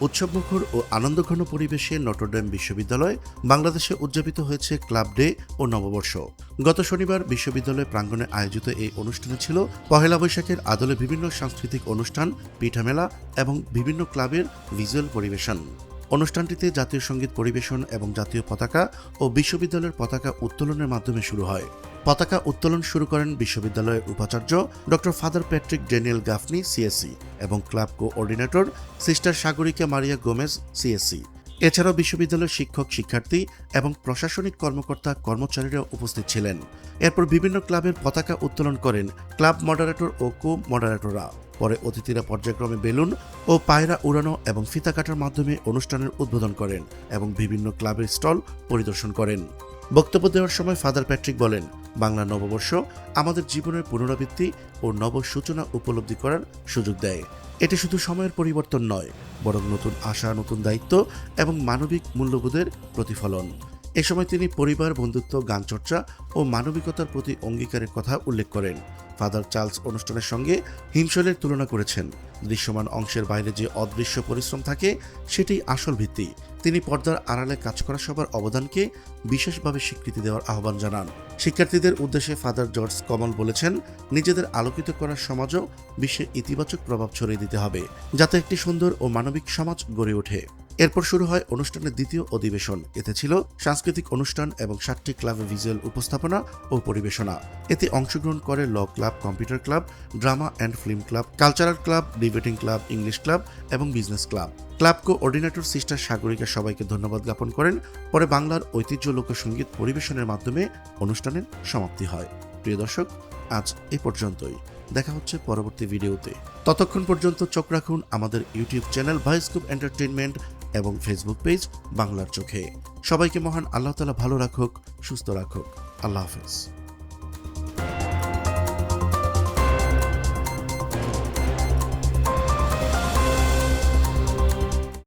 উৎসবমুখর ও আনন্দঘন পরিবেশে নটরডেম বিশ্ববিদ্যালয় বাংলাদেশে উদযাপিত হয়েছে ক্লাব ডে ও নববর্ষ। গত শনিবার বিশ্ববিদ্যালয় প্রাঙ্গণে আয়োজিত এই অনুষ্ঠানে ছিল পহেলা বৈশাখের আদলে বিভিন্ন সাংস্কৃতিক অনুষ্ঠান, পিঠামেলা এবং বিভিন্ন ক্লাবের ভিজুয়াল পরিবেশন। অনুষ্ঠানটিতে জাতীয় সঙ্গীত পরিবেশন এবং জাতীয় পতাকা ও বিশ্ববিদ্যালয়ের পতাকা উত্তোলনের মাধ্যমে শুরু হয়। পতাকা উত্তোলন শুরু করেন বিশ্ববিদ্যালয়ের উপাচার্য doctor father Patrick Daniel Gaffney, CSC, এবং club coordinator sister Sagarika Maria Gomez, CSC. এছাড়াও বিশ্ববিদ্যালয়ের শিক্ষক, শিক্ষার্থী এবং প্রশাসনিক কর্মকর্তা, কর্মচারীরা উপস্থিত ছিলেন। এরপর বিভিন্ন ক্লাবের পতাকা উত্তোলন করেন ক্লাব মডারেটর ও কো মডারেটররা। পরে অতিথিরা পর্যায়ক্রমে বেলুন ও পায়রা উড়ানো এবং ফিতা কাটার মাধ্যমে অনুষ্ঠানের উদ্বোধন করেন এবং বিভিন্ন ক্লাবের স্টল পরিদর্শন করেন। বক্তব্য দেওয়ার সময় ফাদার প্যাট্রিক বলেন, বাংলা নববর্ষ আমাদের জীবনের পুনরাবৃত্তি ও নব সূচনা উপলব্ধি করার সুযোগ দেয়। এটি শুধু সময়ের পরিবর্তন নয়, বরং নতুন আশা, নতুন দায়িত্ব এবং মানবিক মূল্যবোধের প্রতিফলন। এ সময় তিনি পরিবার, বন্ধুত্ব, গানচর্চা ও মানবিকতার প্রতি অঙ্গীকারের কথা উল্লেখ করেন। ফাদার চার্লস অনুষ্ঠানের সঙ্গে হিমশৈলের তুলনা করেছেন। দৃশ্যমান অংশের বাইরে যে অদৃশ্য পরিশ্রম থাকে, সেটাই আসল ভিত্তি। তিনি পর্দার আড়ালে কাজ করা সবার অবদানকে বিশেষভাবে স্বীকৃতি দেওয়ার আহ্বান জানান। শিক্ষার্থীদের উদ্দেশ্যে ফাদার জর্জ কমল বলেছেন, নিজেদের আলোকিত করার সমাজও বিশ্বে ইতিবাচক প্রভাব ছড়িয়ে দিতে হবে, যাতে একটি সুন্দর ও মানবিক সমাজ গড়ে ওঠে। এরপর শুরু হয় অনুষ্ঠানের দ্বিতীয় অধিবেশন। এতে ছিল সাংস্কৃতিক অনুষ্ঠান এবং 7টি ক্লাবের ভিজুয়াল উপস্থাপনা ও পরিবেশনা। এতে অংশগ্রহণ করে law club, computer club, drama and film club, cultural club, debating club, English club এবং business club. Club coordinator sister Sagarika সবাইকে ধন্যবাদ জ্ঞাপন করেন। পরে বাংলার ঐতিহ্য লোকসঙ্গীত পরিবেশনের মাধ্যমে অনুষ্ঠানের সমাপ্তি হয়। প্রিয় দর্শক, আজ এ পর্যন্তই। দেখা হচ্ছে পরবর্তী ভিডিওতে। ততক্ষণ পর্যন্ত চোখ রাখুন আমাদের ইউটিউব চ্যানেল ভাইস্কোপ এন্টারটেইনমেন্ট এবং ফেসবুক পেজ বাংলার চোখে। সবাইকে মহান আল্লাহ তাআলা ভালো রাখুক, সুস্থ রাখুক। আল্লাহ হাফেজ।